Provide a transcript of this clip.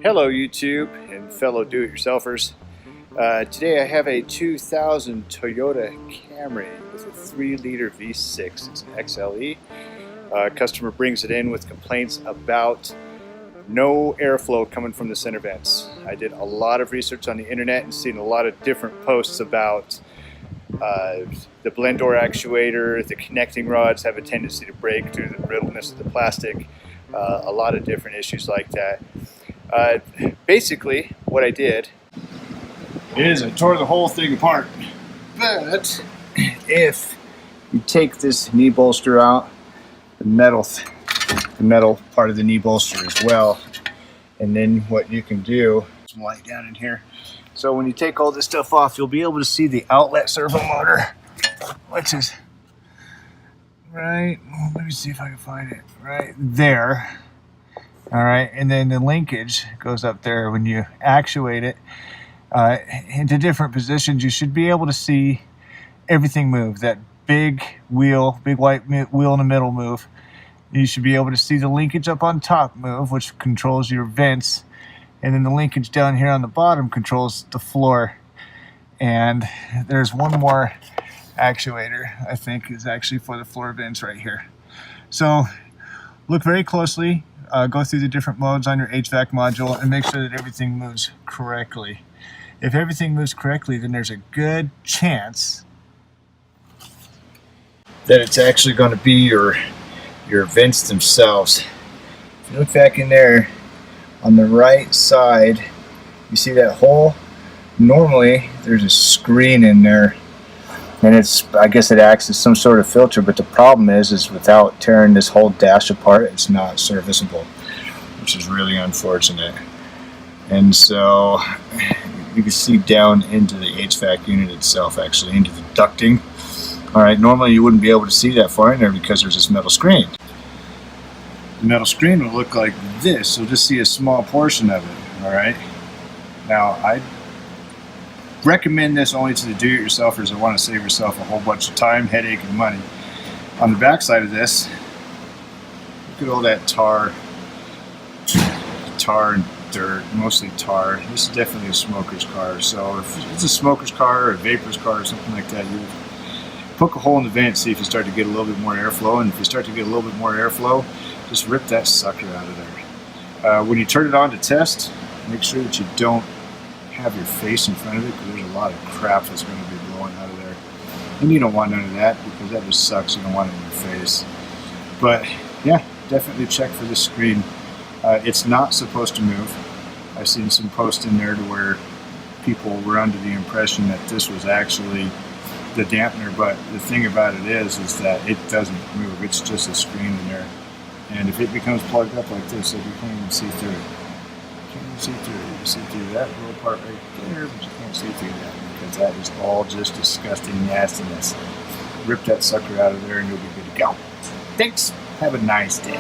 Hello YouTube and fellow do-it-yourselfers. Today I have a 2000 Toyota Camry with a 3-liter V6. It's an XLE. Customer brings it in with complaints about no airflow coming from the center vents. I did a lot of research on the internet and seen a lot of different posts about the blend door actuator, the connecting rods have a tendency to break due to the brittleness of the plastic, a lot of different issues like that. Basically, what I did is I tore the whole thing apart. But if you take this knee bolster out, the metal part of the knee bolster as well, and then what you can do, some light down in here. So when you take all this stuff off, you'll be able to see the outlet servo motor, which is right. Let me see if I can find it right there. All right, and then the linkage goes up there. When you actuate it into different positions, you should be able to see everything move. That big wheel, big white wheel in the middle move. You should be able to see the linkage up on top move, which controls your vents. And then the linkage down here on the bottom controls the floor. And there's one more actuator, I think, is actually for the floor vents right here. So look very closely. Go through the different modes on your HVAC module and make sure that everything moves correctly. If everything moves correctly, then there's a good chance that it's actually going to be your vents themselves. If you look back in there on the right side, you see that hole? Normally there's a screen in there, and I guess it acts as some sort of filter, but the problem is without tearing this whole dash apart, it's not serviceable, which is really unfortunate. And so you can see down into the HVAC unit itself, actually into the ducting. All right, normally you wouldn't be able to see that far in there because there's this metal screen. The metal screen will look like this. You'll just see a small portion of it. All right. Now I recommend this only to the do-it-yourselfers that want to save yourself a whole bunch of time, headache, and money. On the back side of this, look at all that tar and dirt, mostly tar. This is definitely a smoker's car. So if it's a smoker's car or a vapor's car or something like that, you poke a hole in the vent, see if you start to get a little bit more airflow. And if you start to get a little bit more airflow, just rip that sucker out of there. When you turn it on to test, make sure that you don't have your face in front of it, because there's a lot of crap that's going to be blowing out of there. And you don't want none of that, because that just sucks. You don't want it in your face. But yeah, definitely check for this screen. It's not supposed to move. I've seen some posts in there to where people were under the impression that this was actually the dampener, but the thing about it is that it doesn't move. It's just a screen in there. And if it becomes plugged up like this, you can't even see through it. You can't even see through it. You can see through that little part right there, but you can't see through that, because that is all just disgusting nastiness. Rip that sucker out of there and you'll be good to go. Thanks. Have a nice day.